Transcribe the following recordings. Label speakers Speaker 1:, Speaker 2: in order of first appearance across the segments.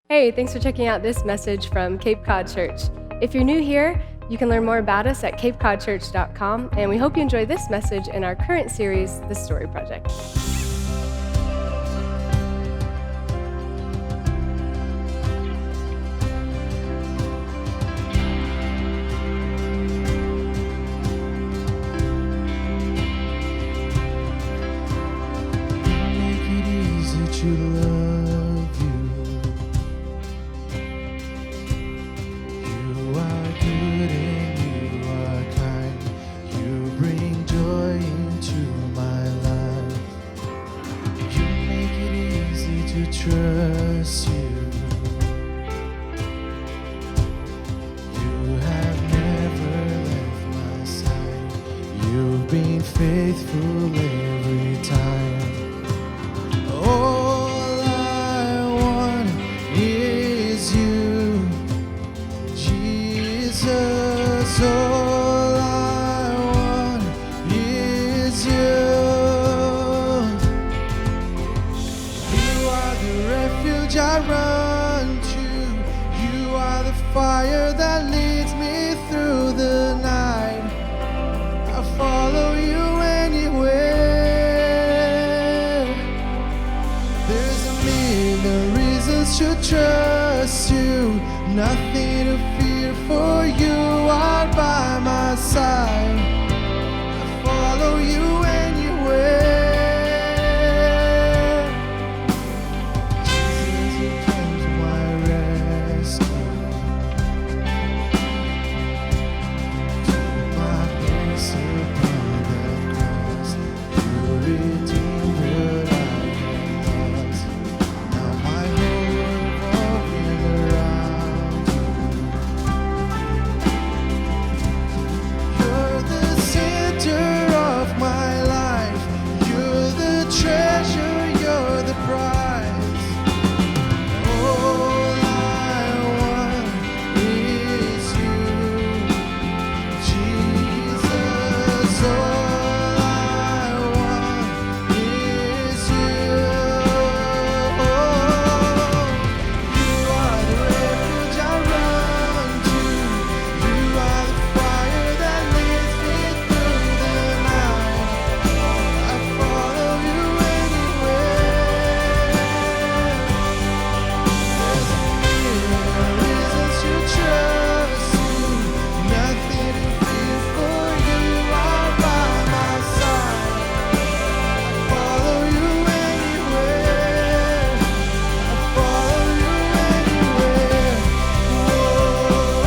Speaker 1: Hey, thanks for checking out this message from Cape Cod Church. If you're new here, you can learn more about us at capecodchurch.com, and we hope you enjoy this message in our current series, The Story Project.
Speaker 2: Make it easy to love you. You are good and you are kind. You bring joy into my life. You make it easy to trust you. You have never left my side. You've been faithful every time. All I want is you, Jesus. All I want is you. You are the refuge I run to. You are the fire that leads me through the night. I follow you anywhere. There's a million reasons to trust you. Nothing to fear, for you are by my side. I follow you anywhere. Jesus becomes my rescue. Took my place upon the cross. You redeemed what I had lost. Now my whole world revolving around you. You're the center of my life. You're the treasure, you're the prize. All I want is you, Jesus. All I want is you. You are the refuge I run to. You are the fire that leads me through the night. I follow you anywhere. There's a million reasons to trust you. Nothing to fear, for you are by my side. I follow you anywhere. I follow you anywhere. Whoa,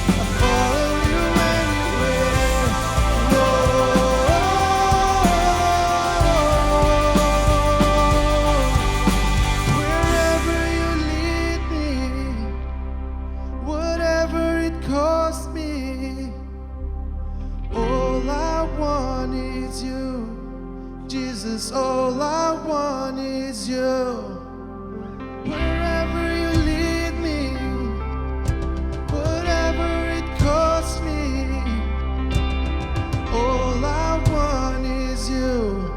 Speaker 2: I follow you anywhere. Wherever you lead me, whatever it costs me, all I want is you, Jesus. All I want is you. Wherever you lead me, whatever it costs me, all I want is you,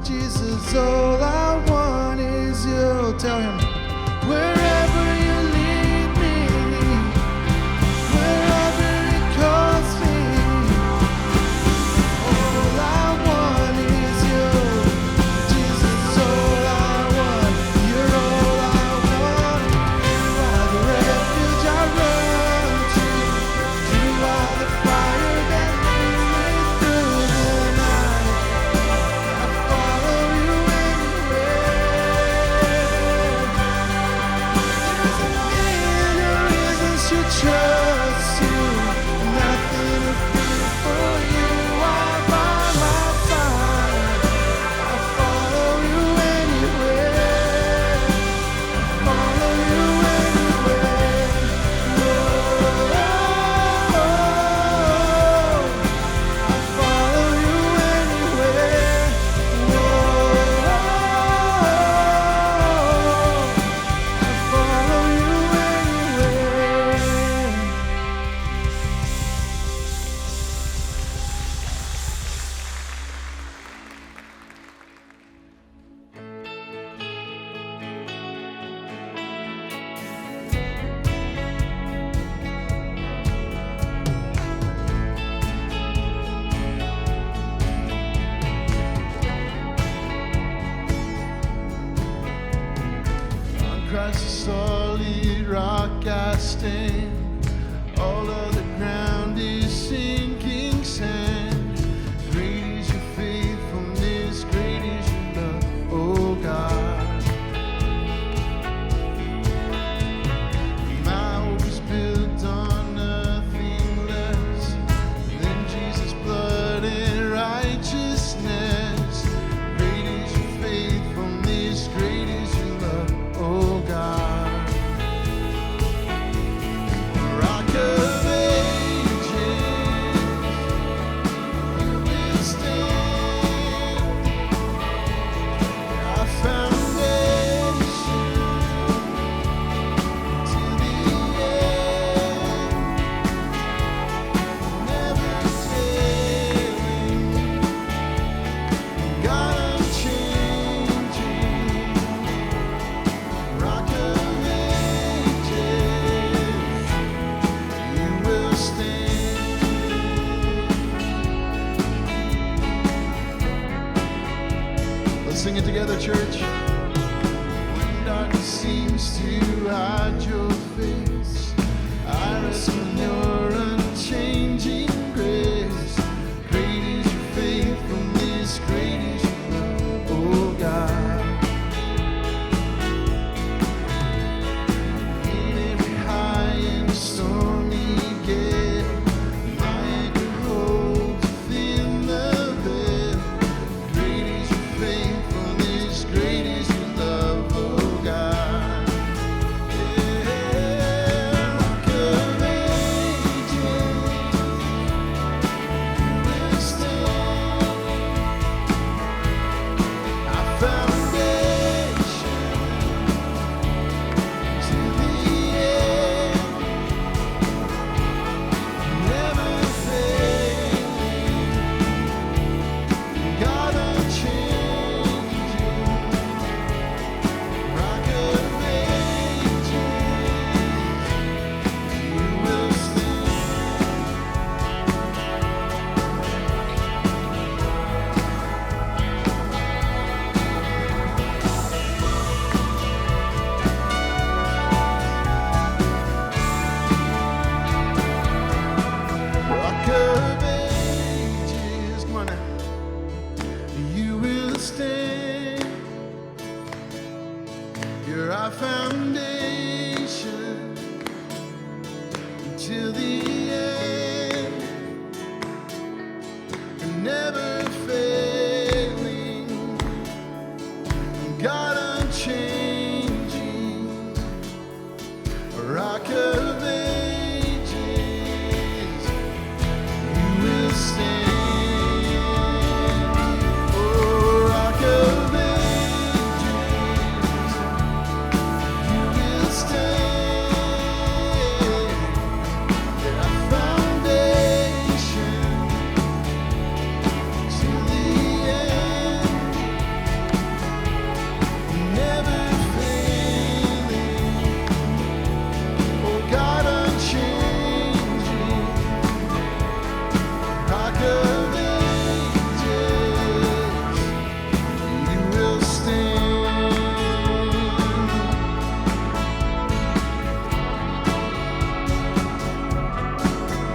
Speaker 2: Jesus. All I want is you. Tell him. Wherever you lead me, wherever it costs me, all I want is you, Jesus. All I want Sing it together, church. When darkness seems to hide your face, I rest in your unchanging grace. Great is your faithfulness, great is your love, oh God. In every high and stormy gale, my anchor holds within the veil. Great is your faithfulness, great is your love, oh God. Yeah, rock of ages, you will stand. Our foundation to the end, never failing, God unchanging, rock of ages, you will stand. Rock of ages, come on now. You will stand. You're our foundation until the end. You're never failing, God unchanging, rock of ages, you will stand. Oh, rock of ages, you will stand. Our foundation to the end, never failing. Oh God unchanging, rock of ages, you will stand.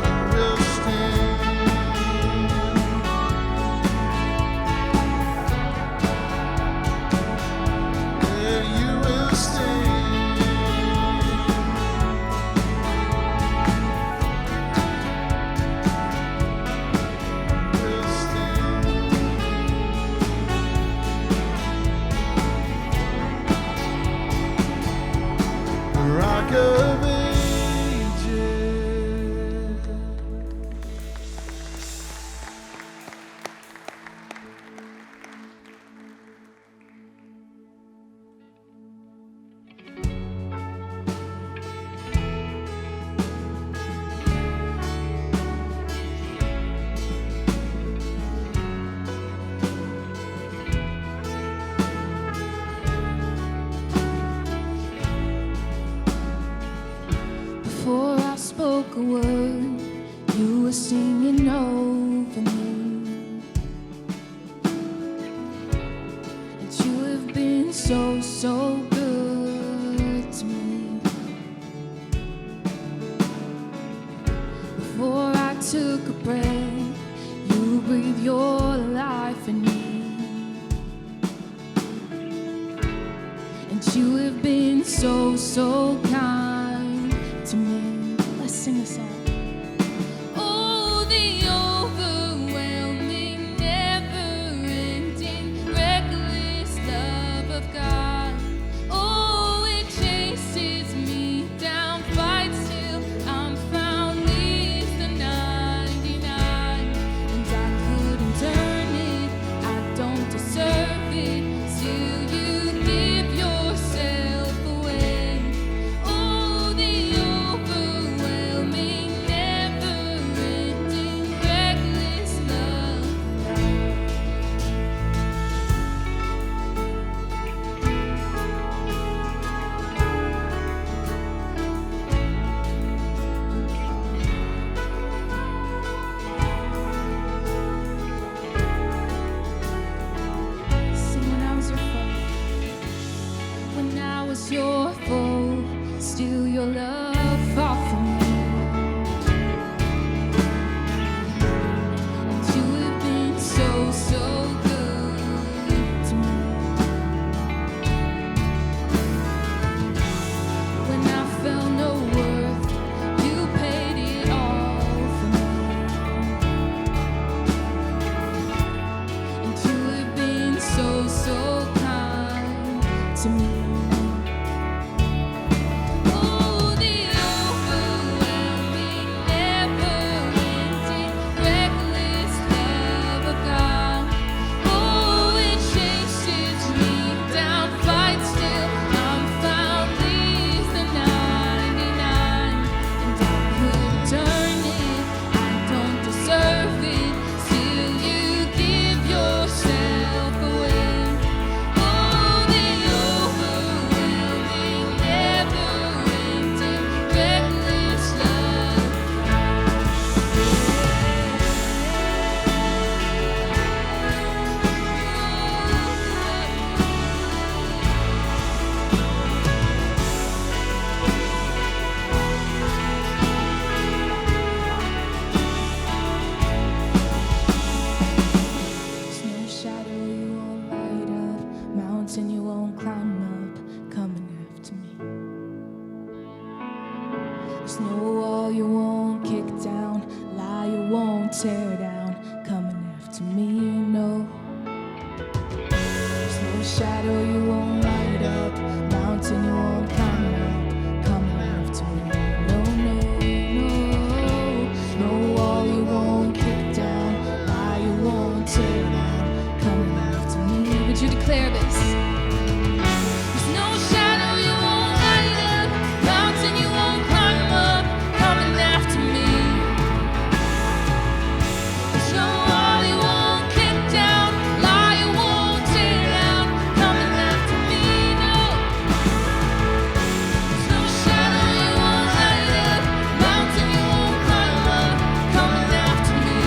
Speaker 2: You will stand. Yeah, you will stand. Will stand. Rock of ages.
Speaker 3: Before I spoke a word, you were singing over me. And you have been so, so good to me. Before I took a breath, you breathed your life in me. And you have been so, so kind to me. Let's sing this out. Oh, the overwhelming, never-ending, reckless love of God. Oh, it chases me down, fights till I'm found, leaves the 99. And I couldn't turn it, I don't deserve it. Still, you give yourself away. Oh, won't tear down, coming after me, no. There's no shadow you won't light up, mountain you won't climb up, coming after me, no, no, no. No wall you won't kick down, lie you won't tear down, coming after me. Would you declare this? There's no shadow you won't light up, mountain you won't climb up, coming after me. There's no wall you won't kick down, lie you won't tear down, coming after me, no. There's no shadow you won't light up, mountain you won't climb up, coming after me.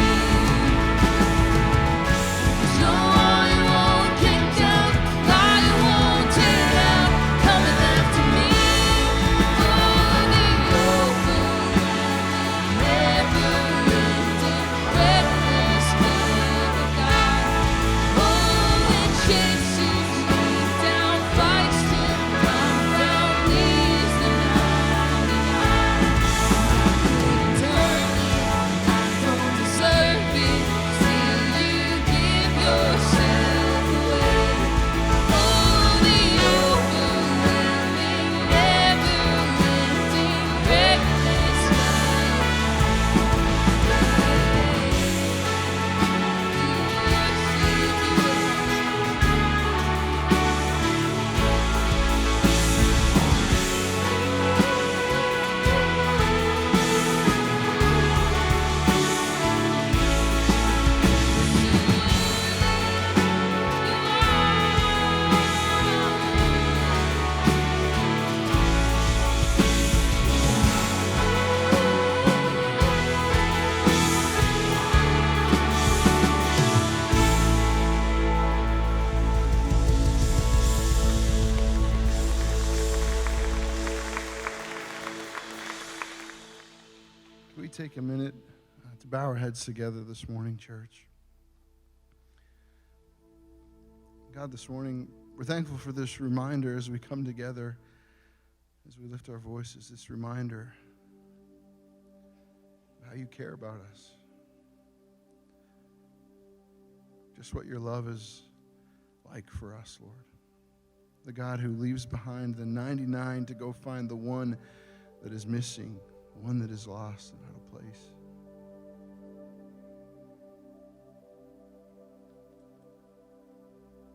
Speaker 3: There's no wall you won't kick down, lie you won't tear down, coming after me. Oh, the overwhelming, never-ending, reckless love of God. Oh, it chases me down, fights till I'm down, leaves the 99. I don't deserve it, still you give yourself away. Oh, the overwhelming, never-ending, reckless
Speaker 2: Can we take a minute to bow our heads together this morning, church? God, this morning, we're thankful for this reminder as we come together, as we lift our voices, this reminder of how you care about us. Just what your love is like for us, Lord. The God who leaves behind the 99 to go find the one that is missing, the one that is lost and out of place.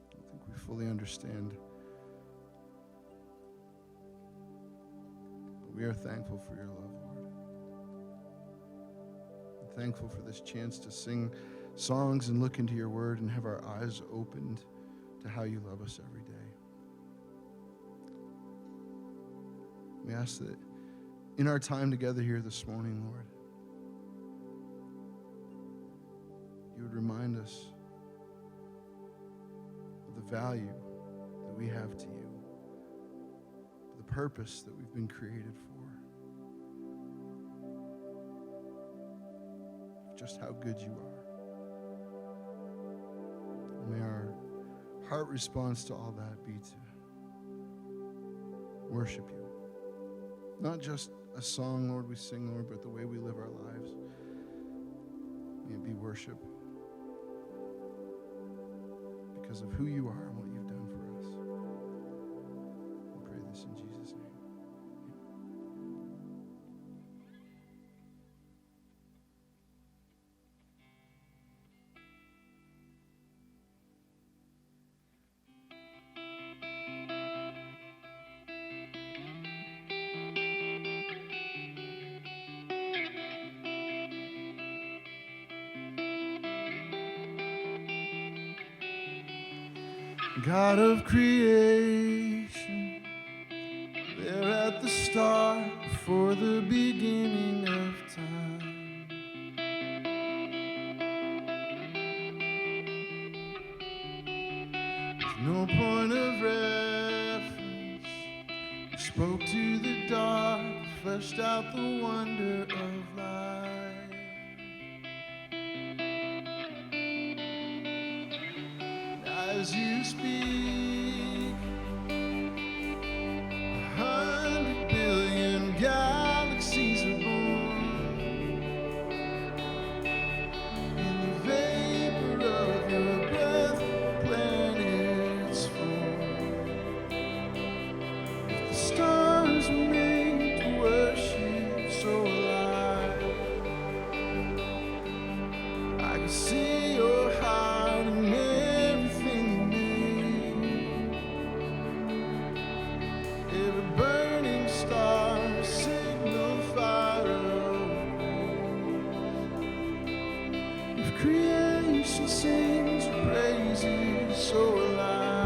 Speaker 2: I don't think we fully understand, but we are thankful for your love, Lord. I'm thankful for this chance to sing songs and look into your word and have our eyes opened to how you love us every day. We ask that in our time together here this morning, Lord, you would remind us of the value that we have to you, the purpose that we've been created for, just how good you are. And may our heart response to all that be to worship you. Not just a song, Lord, we sing, Lord, but the way we live our lives. May it be worship because of who you are and what you've done for us. We pray this in Jesus' name. God of creation, there at the start, before the beginning of time. There's no point of reference. You spoke to the dark, fleshed out the wonder of life. As you speak, 100 billion galaxies are born. see your heart in everything you made. Every burning star, a signal fire of grace. If creation sings your praises so alive.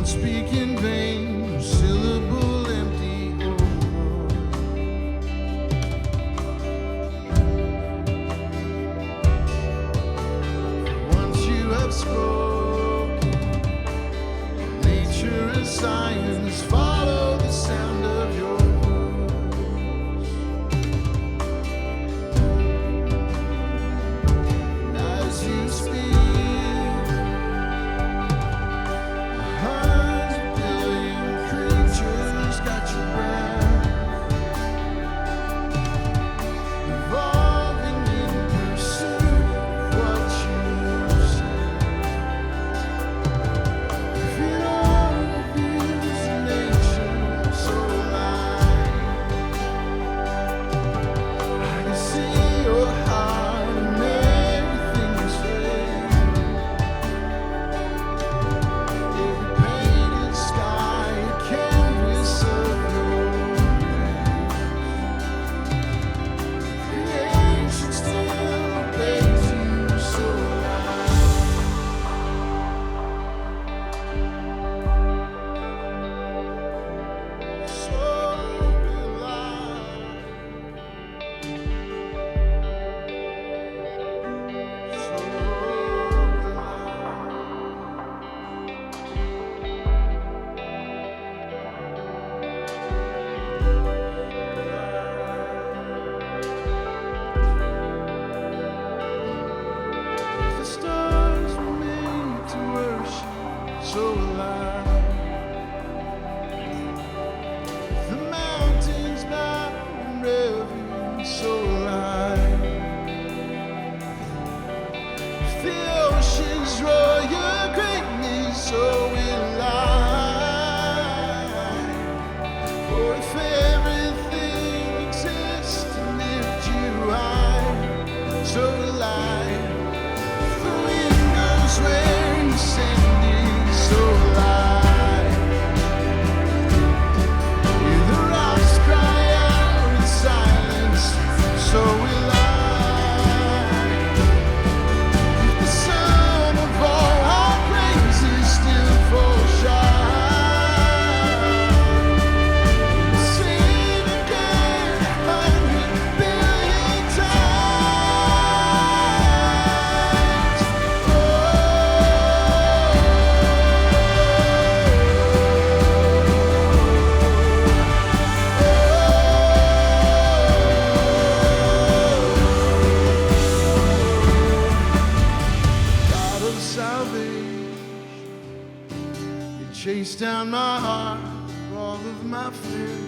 Speaker 2: Speak in vain, no syllable empty, oh Lord. Once you have spoken, nature and science follow the sound of your voice. And as you speak, so alive. The mountains bow in reverence, so alive. The oceans roar your greatness, so alive. For if everything exists to lift you high, so alive. The wind goes where you send. So alive. The rocks cry out in silence, so alive. If the sum of all our praises still falls short, sing again 100 billion times. Chase down my heart for all of my fears.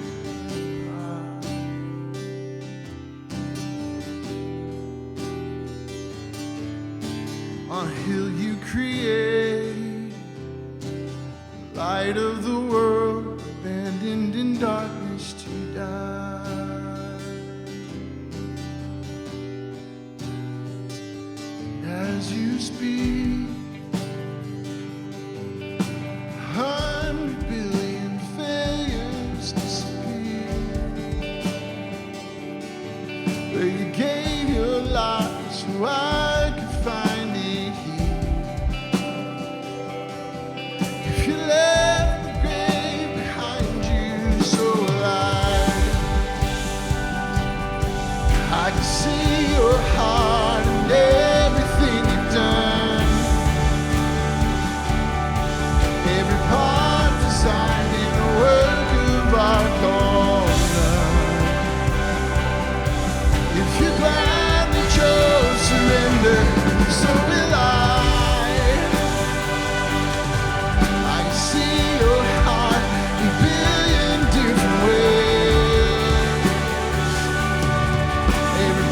Speaker 2: On a hill you create, light of the world, abandoned in darkness to die. And as you speak, 100 billion failures disappear. Where you gave your life so I could find it here. If you left the grave behind you, so alive. I can see your heart and everything you've done. Every part designed in a work of art called love. If you gladly chose surrender, so will I. I can see your heart in a billion different ways. Every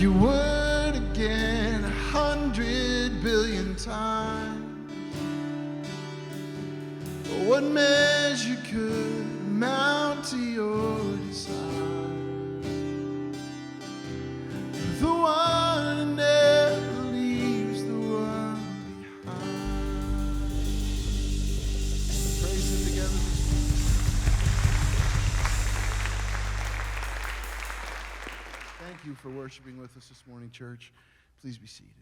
Speaker 2: your word again 100 billion times. What measure could amount to your desire? The one who never leaves the one behind. Praise him together. Thank you for worshiping with us this morning, church. Please be seated.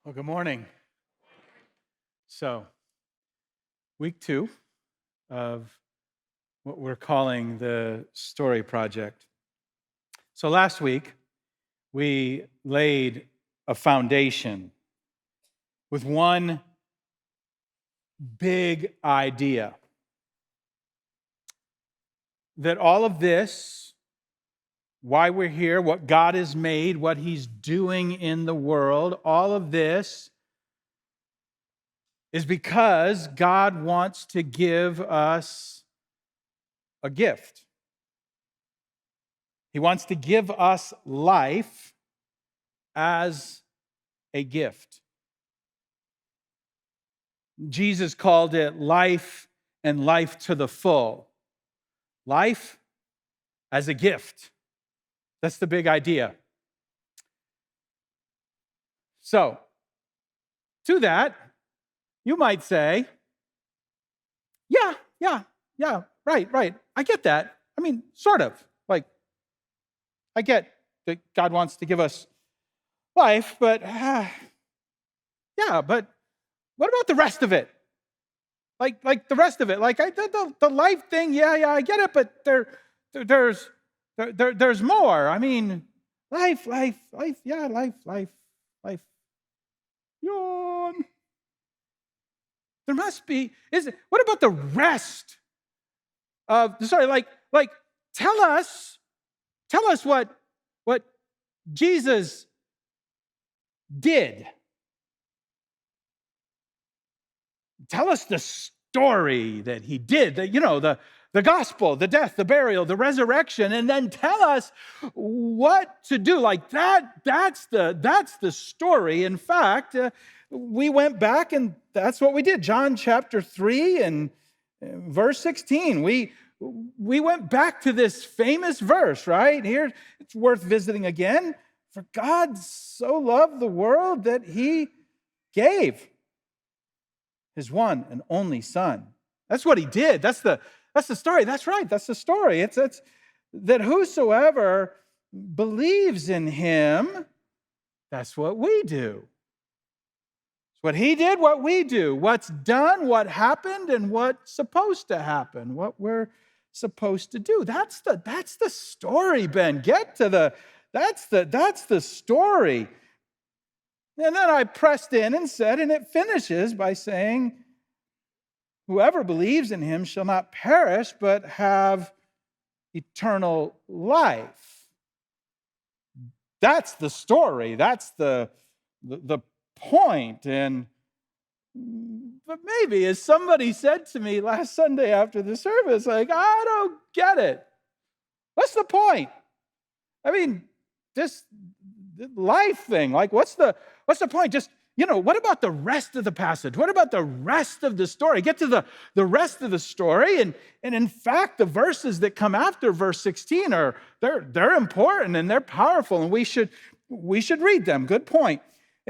Speaker 4: Well, good morning. So, week 2 of what we're calling the Story Project. So last week, we laid a foundation with one big idea that all of this, why we're here, what God has made, what He's doing in the world, all of this is because God wants to give us a gift. He wants to give us life as a gift. Jesus called it life and life to the full. Life as a gift. That's the big idea. So, to that, you might say, yeah, right. I get that. I mean, sort of. Like, I get that God wants to give us life, but but what about the rest of it? Like the rest of it. Like the life thing, yeah, I get it, but there's more. I mean, life. Yawn. There must be. What about the rest of the story? Like, tell us what Jesus did. Tell us the story that He did. The gospel, the death, the burial, the resurrection, and then tell us what to do. Like that's the story. In fact, we went back and that's what we did. John chapter 3 and verse 16. We went back to this famous verse, right? Here, it's worth visiting again. For God so loved the world that He gave His one and only Son. That's what He did. That's the story. That's right. That's the story. It's that whosoever believes in Him, that's what we do. It's what He did, what we do. What's done, what happened, and what's supposed to happen, what we're supposed to do. That's the story, Ben. Get to that's the story. And then I pressed in and said, and it finishes by saying, whoever believes in Him shall not perish, but have eternal life. That's the story. That's the point. But maybe, as somebody said to me last Sunday after the service, like, I don't get it. What's the point? I mean, this life thing, like, what's the point? Just, what about the rest of the passage? What about the rest of the story? Get to the rest of the story. And in fact, the verses that come after verse 16 they're important and they're powerful, and we should read them. Good point.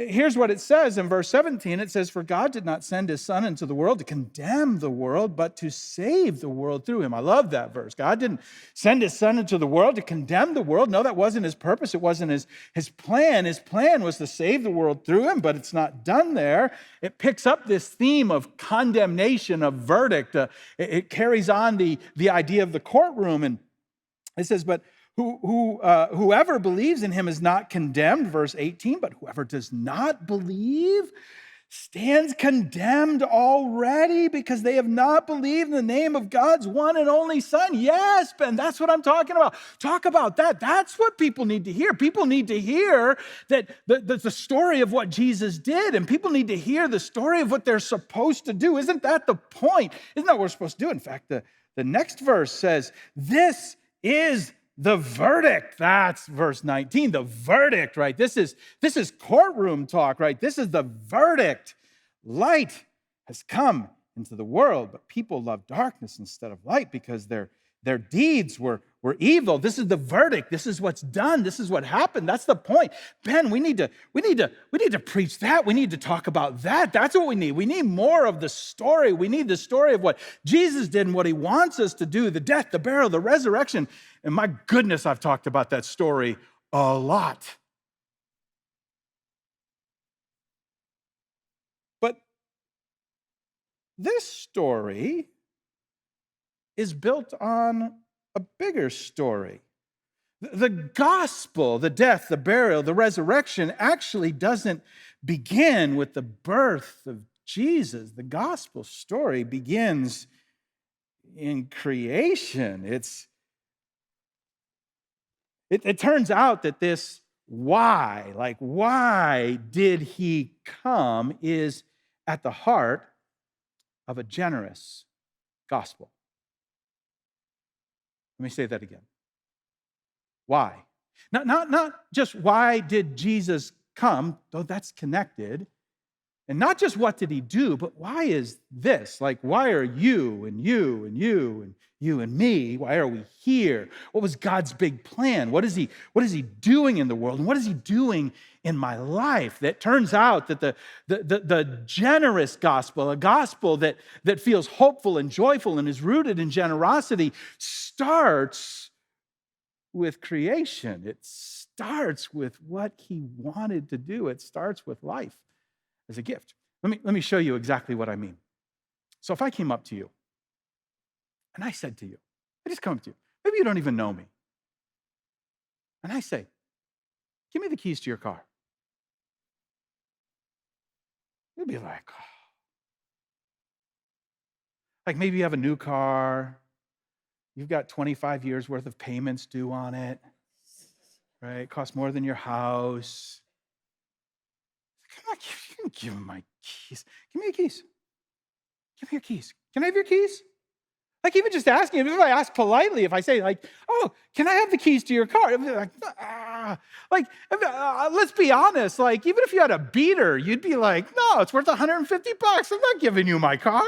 Speaker 4: Here's what it says in verse 17. It says, "For God did not send his Son into the world to condemn the world, but to save the world through him." I love that verse. God didn't send his Son into the world to condemn the world. No, that wasn't his purpose. It wasn't his plan. His plan was to save the world through him, but it's not done there. It picks up this theme of condemnation, of verdict. It carries on the idea of the courtroom. And it says, "But whoever believes in him is not condemned," verse 18, "but whoever does not believe stands condemned already because they have not believed in the name of God's one and only Son." Yes, Ben, that's what I'm talking about. Talk about that. That's what people need to hear. People need to hear that the story of what Jesus did, and people need to hear the story of what they're supposed to do. Isn't that the point? Isn't that what we're supposed to do? In fact, the next verse says, "This is the verdict." That's verse 19, the verdict, right? This is courtroom talk, right? This is the verdict. "Light has come into the world, but people love darkness instead of light because their deeds were evil." This is the verdict. This is what's done. This is what happened. That's the point. Ben, we need to preach that. We need to talk about that. That's what we need. We need more of the story. We need the story of what Jesus did and what he wants us to do, the death, the burial, the resurrection. And my goodness, I've talked about that story a lot. But this story is built on a bigger story. The gospel, the death, the burial, the resurrection actually doesn't begin with the birth of Jesus. The gospel story begins in creation. It turns out that this why did he come, is at the heart of a generous gospel. Let me say that again. Why? Not just why did Jesus come, though that's connected, and not just what did he do, but why is this? Like, why are you and you and you and you and me? Why are we here? What was God's big plan? What is he doing in the world? And what is he doing in my life? That turns out that the generous gospel, a gospel that feels hopeful and joyful and is rooted in generosity, starts with creation. It starts with what he wanted to do. It starts with life as a gift. Let me show you exactly what I mean. So if I came up to you and I said to you, I just come up to you, maybe you don't even know me, and I say, "Give me the keys to your car." You'd be like, oh. Like maybe you have a new car, you've got 25 years worth of payments due on it, right? It costs more than your house. I'm not give him my keys. Give me your keys. Give me your keys. Can I have your keys? Like even just asking, if I ask politely, if I say like, "Oh, can I have the keys to your car?" I'd be like, let's be honest. Like even if you had a beater, you'd be like, "No, it's worth $150. I'm not giving you my car."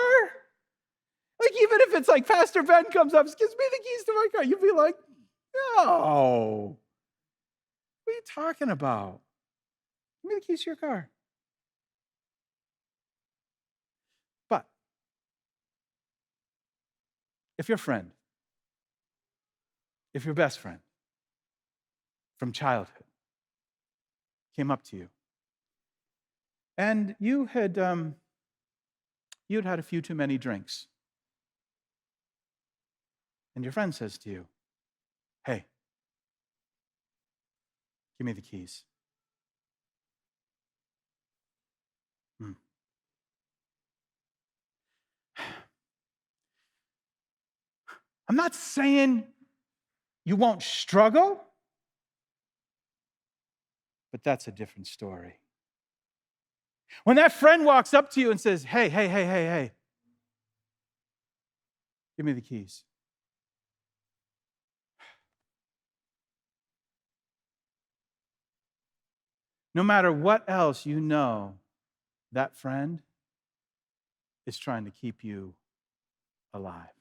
Speaker 4: Like even if it's like Pastor Ben comes up, gives me the keys to my car, you'd be like, "No, what are you talking about? Give me the keys to your car." But if your friend, if your best friend from childhood came up to you and you'd had a few too many drinks, and your friend says to you, "Hey, give me the keys." I'm not saying you won't struggle, but that's a different story. When that friend walks up to you and says, hey, give me the keys. No matter what else you know, that friend is trying to keep you alive.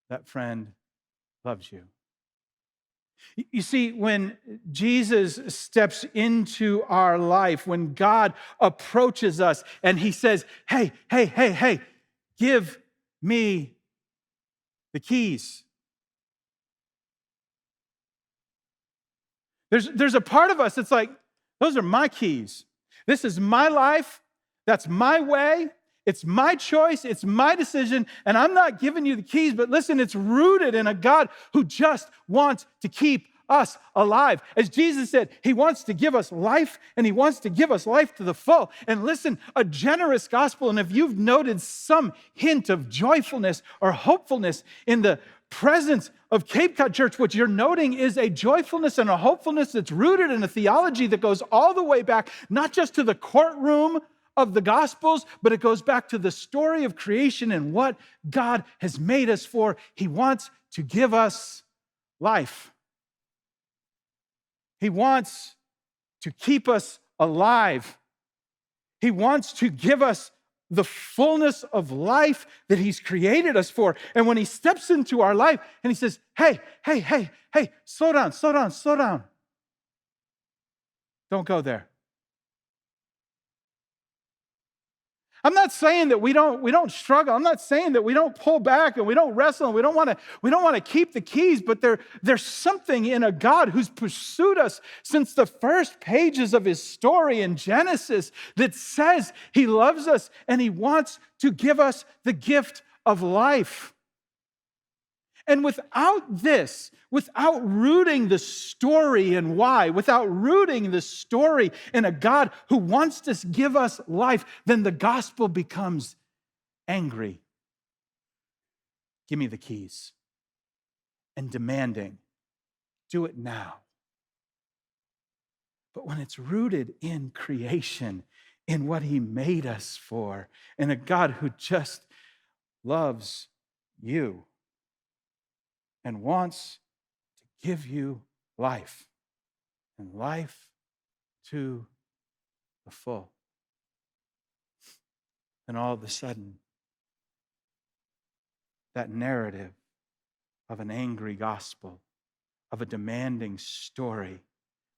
Speaker 4: That friend loves you. You see, when Jesus steps into our life, when God approaches us and he says, hey, hey, hey, hey, give me the keys. There's a part of us that's like, those are my keys. This is my life. That's my way. It's my choice. It's my decision. And I'm not giving you the keys, but listen, it's rooted in a God who just wants to keep us alive. As Jesus said, he wants to give us life, and he wants to give us life to the full. And listen, a generous gospel, and if you've noted some hint of joyfulness or hopefulness in the presence of Cape Cod Church, what you're noting is a joyfulness and a hopefulness that's rooted in a theology that goes all the way back, not just to the courtroom of the Gospels, but it goes back to the story of creation and what God has made us for. He wants to give us life. He wants to keep us alive. He wants to give us the fullness of life that he's created us for. And when he steps into our life and he says, hey, hey, hey, hey, slow down, slow down, slow down. Don't go there. I'm not saying that we don't struggle. I'm not saying that we don't pull back and we don't wrestle and we don't want to keep the keys, but there's something in a God who's pursued us since the first pages of his story in Genesis that says he loves us and he wants to give us the gift of life. And without this, without rooting the story and why, without rooting the story in a God who wants to give us life, then the gospel becomes angry. Give me the keys. And demanding, do it now. But when it's rooted in creation, in what he made us for, in a God who just loves you, and wants to give you life, and life to the full. And all of a sudden, that narrative of an angry gospel, of a demanding story,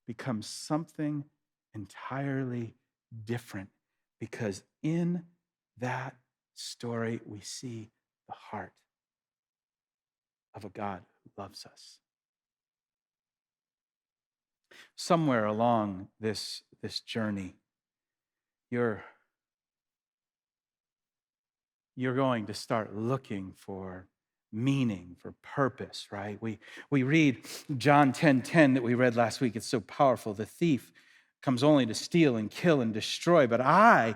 Speaker 4: becomes something entirely different, because in that story we see the heart of a God who loves us. Somewhere along this journey, you're going to start looking for meaning, for purpose, right? We read John 10:10 that we read last week. It's so powerful. The thief comes only to steal and kill and destroy, but I,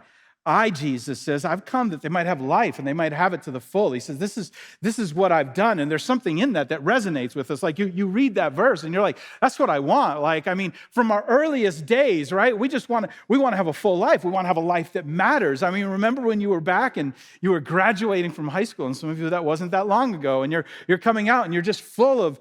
Speaker 4: Jesus says, I've come that they might have life and they might have it to the full. He says, this is what I've done. And there's something in that resonates with us. Like you read that verse and you're like, that's what I want. Like, I mean, from our earliest days, right? We want to have a full life. We want to have a life that matters. I mean, remember when you were back and you were graduating from high school, and some of you, that wasn't that long ago, and you're coming out and you're just full of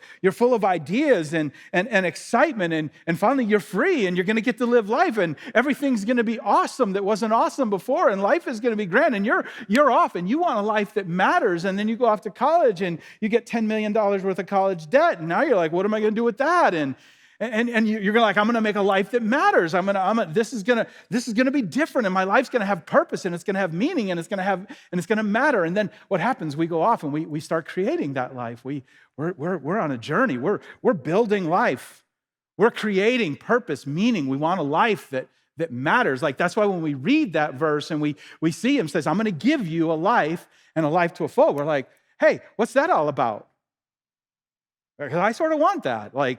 Speaker 4: ideas and excitement, and finally you're free and you're going to get to live life, and everything's going to be awesome that wasn't awesome before. And life is going to be grand, and you're off, and you want a life that matters. And then you go off to college and you get $10 million worth of college debt, and now you're like, what am I going to do with that? And you're like, I'm going to make a life that matters. This is going to be different, and my life's going to have purpose, and it's going to have meaning, and it's going to matter. And then what happens? We go off and we start creating that life. We're on a journey. We're building life. We're creating purpose, meaning. We want a life that matters. Like, that's why when we read that verse and we see him says, I'm going to give you a life and a life to a full, we're like, hey, what's that all about? Because I sort of want that. Like,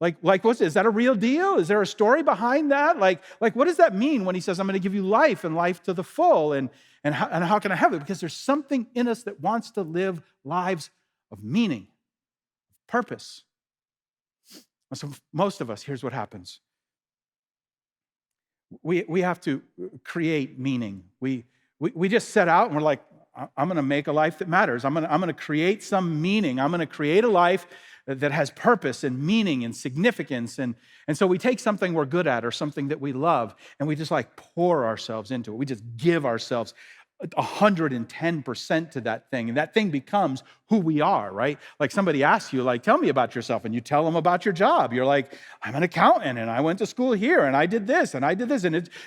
Speaker 4: is that a real deal? Is there a story behind that? Like, what does that mean when he says, I'm going to give you life and life to the full? And how can I have it? Because there's something in us that wants to live lives of meaning, purpose. So most of us, here's what happens. We have to create meaning. We just set out and we're like, I'm going to make a life that matters. I'm going to create some meaning. I'm going to create a life that has purpose and meaning and significance. And so we take something we're good at or something that we love, and we just like pour ourselves into it. We just give ourselves 110% to that thing, and that thing becomes who we are, right? Like somebody asks you, like, tell me about yourself, and you tell them about your job. You're like, I'm an accountant, and I went to school here, and I did this, and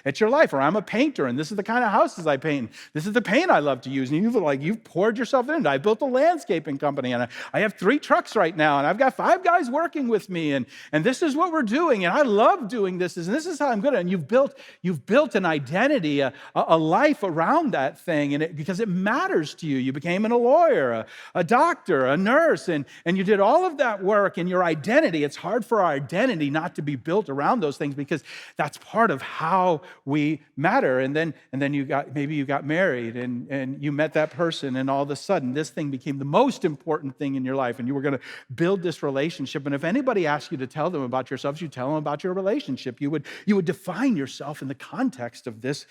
Speaker 4: it's your life. Or I'm a painter, and this is the kind of houses I paint. This is the paint I love to use, and you've poured yourself into it. I built a landscaping company, and I have 3 trucks right now, and I've got 5 guys working with me, and this is what we're doing, and I love doing this, and this is how I'm good at it. And you've built an identity, a life around that thing, and because it matters to you. You became a lawyer, a doctor, a nurse, and you did all of that work, and your identity, it's hard for our identity not to be built around those things because that's part of how we matter. And then maybe you got married and you met that person, and all of a sudden this thing became the most important thing in your life, and you were going to build this relationship. And if anybody asked you to tell them about yourselves, you tell them about your relationship. You would define yourself in the context of this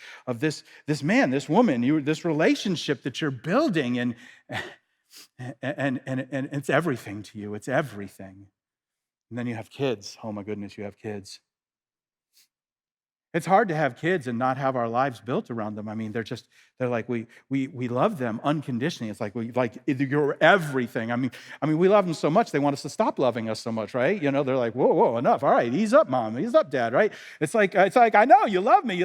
Speaker 4: man, this woman, this relationship that you're building, and it's everything to you. It's everything. And then you have kids. Oh my goodness, you have kids. It's hard to have kids and not have our lives built around them. I mean, they're like, we love them unconditionally. It's like, you're everything. I mean, we love them so much, they want us to stop loving us so much, right? You know, they're like, whoa, enough. All right, ease up, mom, ease up, dad, right? It's like, I know, you love me.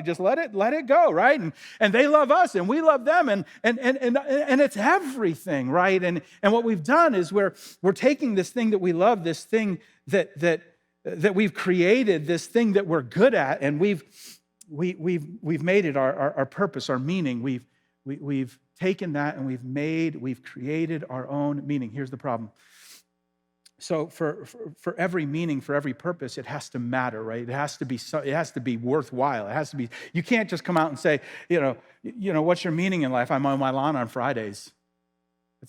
Speaker 4: Just let it go, right? And they love us and we love them, and it's everything, right? And what we've done is we're taking this thing that we love, this thing that we've created, this thing that we're good at, and we've made it our purpose, our meaning. We've taken that and we've created our own meaning. Here's the problem. So for every meaning, for every purpose, it has to matter, right? It has to be worthwhile. It has to be. You can't just come out and say, you know, what's your meaning in life? I mow my lawn on Fridays.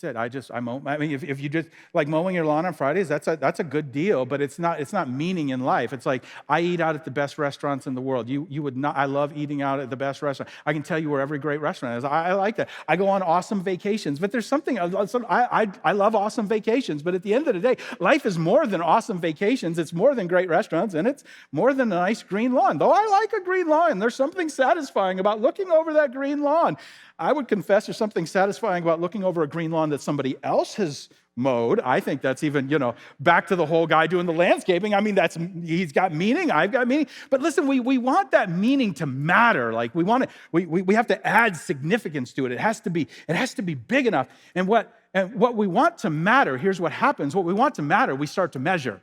Speaker 4: That's it. I mow. I mean, if you just like mowing your lawn on Fridays, that's a good deal, but it's not meaning in life. It's like, I eat out at the best restaurants in the world. You would not. I love eating out at the best restaurant. I can tell you where every great restaurant is. I like that. I go on awesome vacations, but there's something. I love awesome vacations, but at the end of the day, life is more than awesome vacations. It's more than great restaurants, and it's more than a nice green lawn. Though I like a green lawn, there's something satisfying about looking over that green lawn. I would confess there's something satisfying about looking over a green lawn that somebody else has mowed. I think that's even, back to the whole guy doing the landscaping. I mean, he's got meaning, I've got meaning. But listen, we want that meaning to matter. Like we have to add significance to it. It has to be big enough. And what we want to matter, here's what happens. What we want to matter, we start to measure.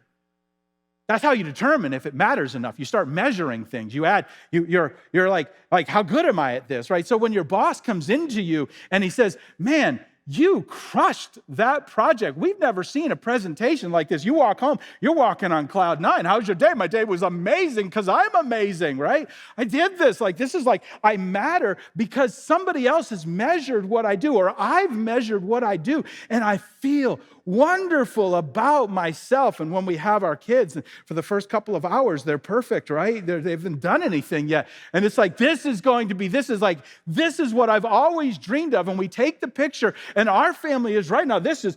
Speaker 4: That's how you determine if it matters enough. You start measuring things. You're like, how good am I at this, right? So when your boss comes into you and he says, man, you crushed that project. We've never seen a presentation like this. You walk home, you're walking on cloud 9. How's your day? My day was amazing because I'm amazing, right? I did this. This is like, I matter because somebody else has measured what I do, or I've measured what I do, and I feel wonderful about myself. And when we have our kids, for the first couple of hours, they're perfect, right? They haven't done anything yet. And it's like, this is what I've always dreamed of. And we take the picture, and our family is right now. This is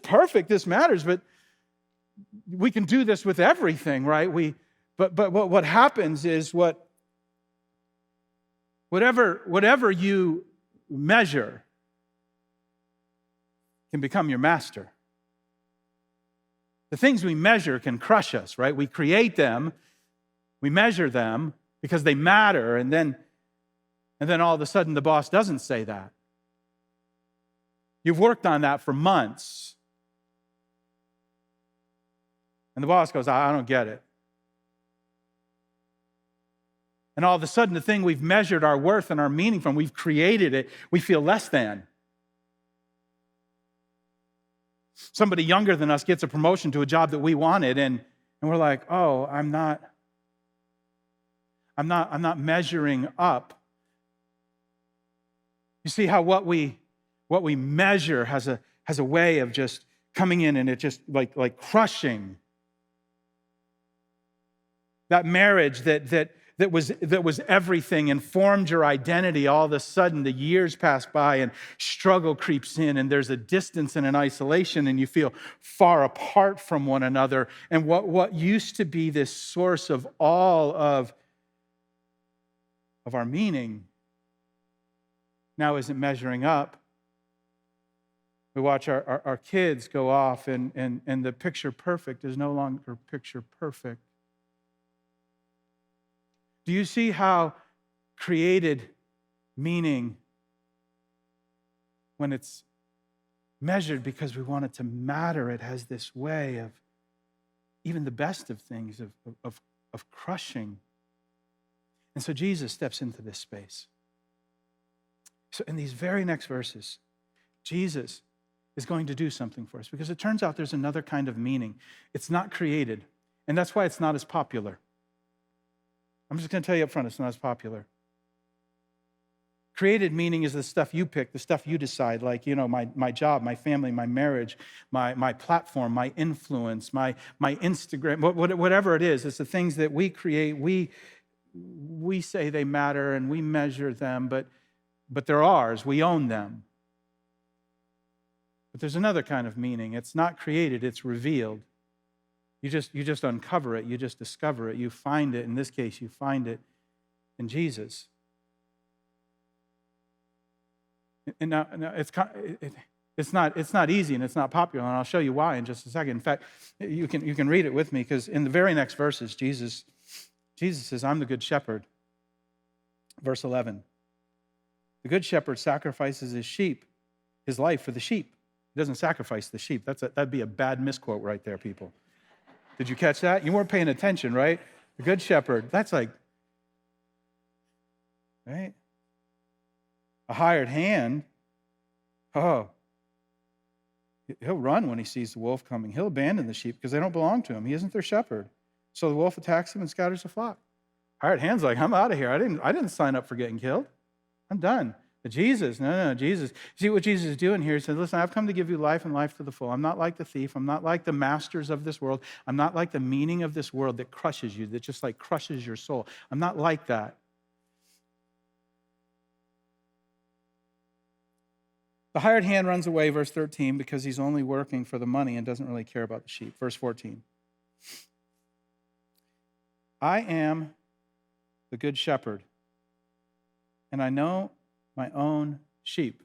Speaker 4: perfect. This matters. But we can do this with everything, right? But what happens is whatever you measure can become your master. The things we measure can crush us, right? We create them, we measure them because they matter, and then all of a sudden the boss doesn't say that. You've worked on that for months. And the boss goes, I don't get it. And all of a sudden, the thing we've measured our worth and our meaning from, we've created it, we feel less than. Somebody younger than us gets a promotion to a job that we wanted, and we're like, oh, I'm not measuring up. You see how what we measure has a way of just coming in, and it just like crushing that marriage that was everything and formed your identity. All of a sudden, the years pass by and struggle creeps in, and there's a distance and an isolation, and you feel far apart from one another. And what used to be this source of all of our meaning now isn't measuring up. We watch our kids go off, and the picture perfect is no longer picture perfect. Do you see how created meaning, when it's measured because we want it to matter, it has this way of, even the best of things, of crushing. And so Jesus steps into this space. So in these very next verses, Jesus is going to do something for us, because it turns out there's another kind of meaning. It's not created, and that's why it's not as popular. I'm just going to tell you up front, it's not as popular. Created meaning is the stuff you pick, the stuff you decide, like, my job, my family, my marriage, my platform, my influence, my Instagram, whatever it is. It's the things that we create. We say they matter and we measure them, but they're ours. We own them. But there's another kind of meaning. It's not created, it's revealed. You just uncover it, you just discover it, you find it. In this case, you find it in Jesus. And now it's not easy, and it's not popular, and I'll show you why in just a second. In fact, you can read it with me, because in the very next verses, Jesus says, "I'm the good shepherd." Verse 11. The good shepherd sacrifices his life for the sheep. He doesn't sacrifice the sheep. That'd be a bad misquote right there, people. Did you catch that? You weren't paying attention, right? The good shepherd, that's like, right? A hired hand, he'll run when he sees the wolf coming. He'll abandon the sheep because they don't belong to him. He isn't their shepherd. So the wolf attacks him and scatters the flock. Hired hand's like, I'm out of here. I didn't sign up for getting killed. I'm done. But Jesus, no, Jesus. See what Jesus is doing here? He said, listen, I've come to give you life and life to the full. I'm not like the thief. I'm not like the masters of this world. I'm not like the meaning of this world that crushes you, that just like crushes your soul. I'm not like that. The hired hand runs away, verse 13, because he's only working for the money and doesn't really care about the sheep. Verse 14. I am the good shepherd, and I know my own sheep,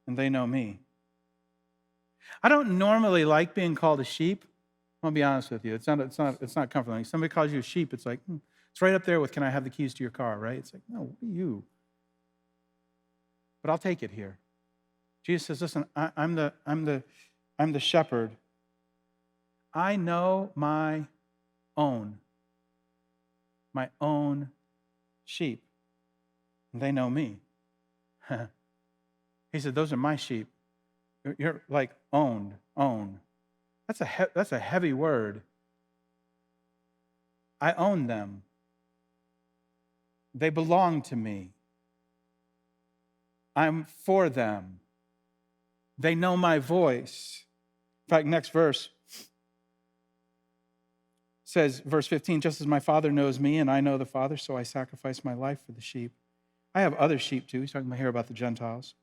Speaker 4: and they know me. I don't normally like being called a sheep. I'll be honest with you. It's not comforting. Somebody calls you a sheep, it's like, it's right up there with, can I have the keys to your car, right? It's like, no, what are you? But I'll take it here. Jesus says, listen, I'm the shepherd. I know my own sheep, and they know me. He said, those are my sheep. You're like own. That's a heavy word. I own them. They belong to me. I'm for them. They know my voice. In fact, next verse says, verse 15, just as my Father knows me and I know the Father, so I sacrifice my life for the sheep. I have other sheep too. He's talking here about the Gentiles.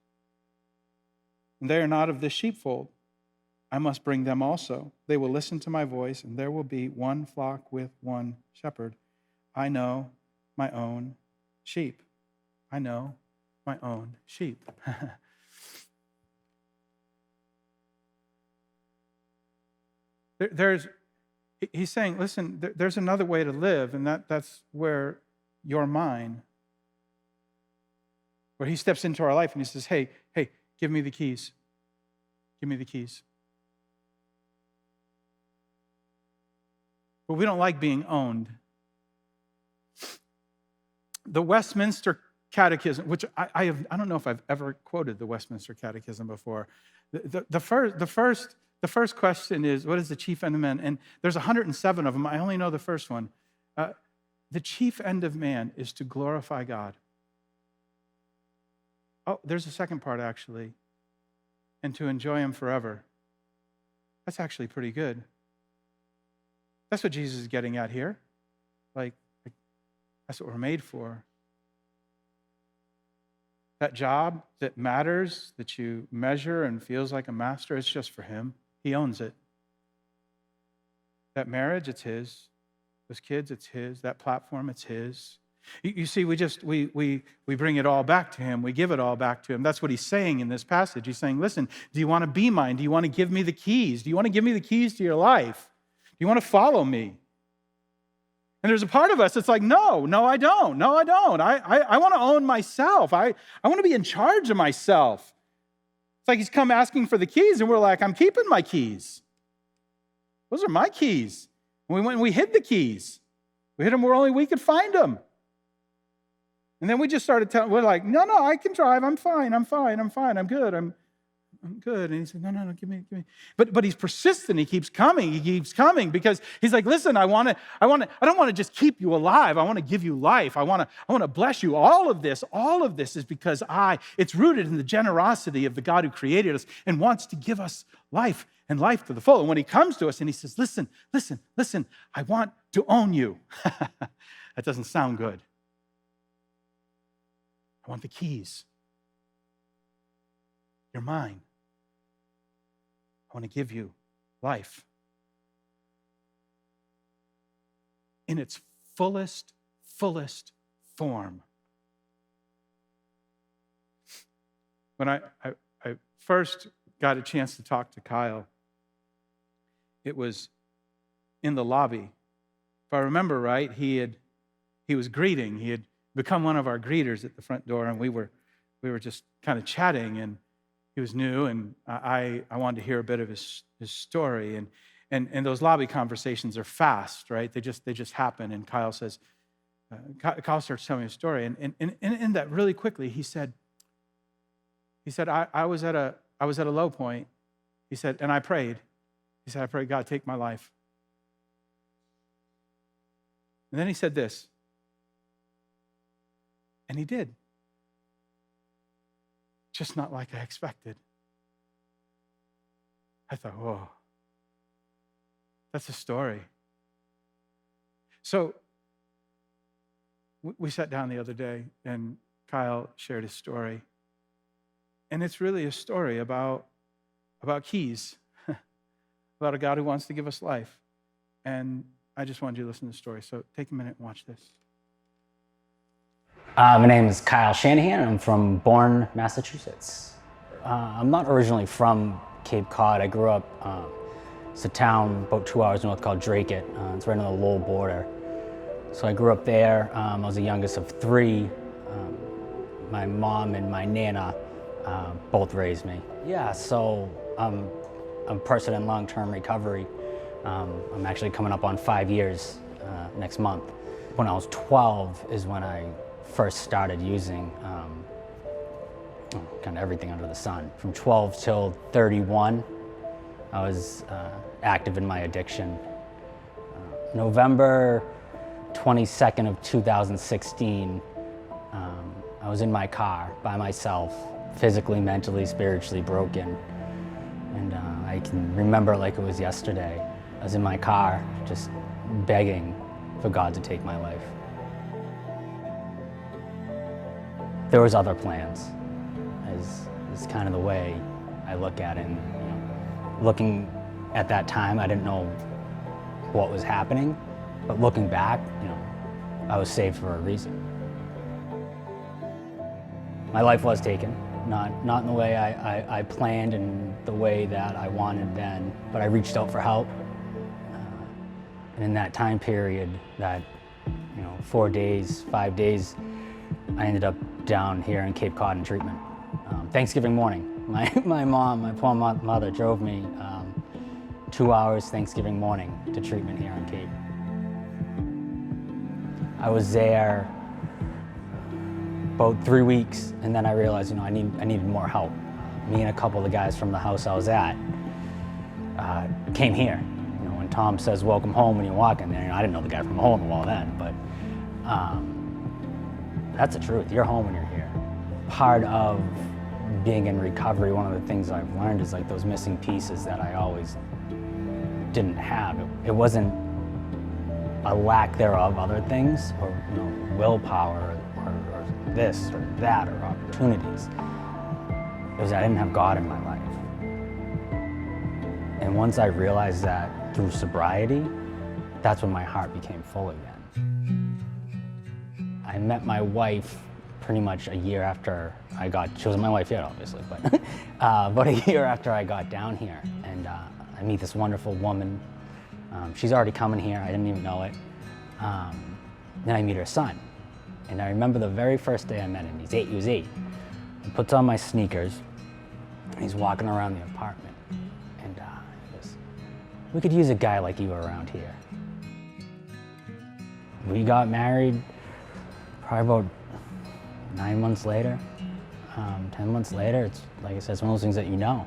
Speaker 4: And they are not of this sheepfold. I must bring them also. They will listen to my voice, and there will be one flock with one shepherd. I know my own sheep. I know my own sheep. He's saying, listen, there's another way to live, and that's where you're mine. Where he steps into our life and he says, hey, give me the keys. Give me the keys. But we don't like being owned. The Westminster Catechism, which I don't know if I've ever quoted the Westminster Catechism before. The first question is, what is the chief end of man? And there's 107 of them. I only know the first one. The chief end of man is to glorify God. Oh, there's a second part, actually. And to enjoy him forever. That's actually pretty good. That's what Jesus is getting at here. Like that's what we're made for. That job that matters, that you measure and feels like a master, it's just for him. He owns it. That marriage, it's his. Those kids, it's his. That platform, it's his. You see, we bring it all back to him. We give it all back to him. That's what he's saying in this passage. He's saying, listen, do you want to be mine? Do you want to give me the keys? Do you want to give me the keys to your life? Do you want to follow me? And there's a part of us that's like, no, I don't. I want to own myself. I want to be in charge of myself. It's like he's come asking for the keys, and we're like, I'm keeping my keys. Those are my keys. And we went and we hid the keys. We hid them where only we could find them. And then we just started telling, we're like, no, I can drive. I'm fine. I'm good. I'm good. And he said, no, give me. But he's persistent. He keeps coming because he's like, listen, I don't want to just keep you alive. I want to give you life. I want to bless you. All of this is because it's rooted in the generosity of the God who created us and wants to give us life and life to the full. And when he comes to us and he says, listen, I want to own you. That doesn't sound good. I want the keys. You're mine. I want to give you life in its fullest form. When I first got a chance to talk to Kyle, it was in the lobby. If I remember right, he was greeting. He had become one of our greeters at the front door, and we were just kind of chatting, and he was new, and I wanted to hear a bit of his story, and those lobby conversations are fast, right? They just happen, and Kyle starts telling me a story, and in that really quickly, he said, I was at a low point. He said, and I prayed. He said, I prayed, God, take my life. And then he said this, and he did. Just not like I expected. I thought, whoa, that's a story. So we sat down the other day, and Kyle shared his story. And it's really a story about keys, about a God who wants to give us life. And I just wanted you to listen to the story. So take a minute and watch this.
Speaker 5: My name is Kyle Shanahan. I'm from Bourne, Massachusetts. I'm not originally from Cape Cod. I grew up, it's a town about 2 hours north called Dracut. It's right on the Lowell border. So I grew up there. I was the youngest of three. My mom and my Nana both raised me. Yeah, so I'm a person in long-term recovery. I'm actually coming up on 5 years next month. When I was 12 is when I first started using kind of everything under the sun. From 12 till 31, I was active in my addiction. November 22nd of 2016, I was in my car by myself, physically, mentally, spiritually broken. And I can remember like it was yesterday. I was in my car just begging for God to take my life. There was other plans, is kind of the way I look at it. And, looking at that time, I didn't know what was happening, but looking back, I was saved for a reason. My life was taken, not in the way I planned and the way that I wanted then, but I reached out for help. And in that time period, that 4 days, 5 days, I ended up down here in Cape Cod in treatment. Thanksgiving morning, my poor mother drove me 2 hours Thanksgiving morning to treatment here in Cape. I was there about 3 weeks, and then I realized, I needed more help. Me and a couple of the guys from the house I was at came here. When Tom says, welcome home when you walk in there, I didn't know the guy from the hole in the wall then, but that's the truth. You're home when you're here. Part of being in recovery, one of the things I've learned is like those missing pieces that I always didn't have. It wasn't a lack thereof other things, or willpower, or this or that, or opportunities. It was I didn't have God in my life. And once I realized that through sobriety, that's when my heart became full again. I met my wife pretty much a year after she wasn't my wife yet, obviously, but about a year after I got down here. And I meet this wonderful woman. She's already coming here, I didn't even know it. Then I meet her son. And I remember the very first day I met him, he was eight. He puts on my sneakers, and he's walking around the apartment. And he goes, "We could use a guy like you around here." We got married probably about 9 months later, 10 months later. It's like I said, it's one of those things that you know.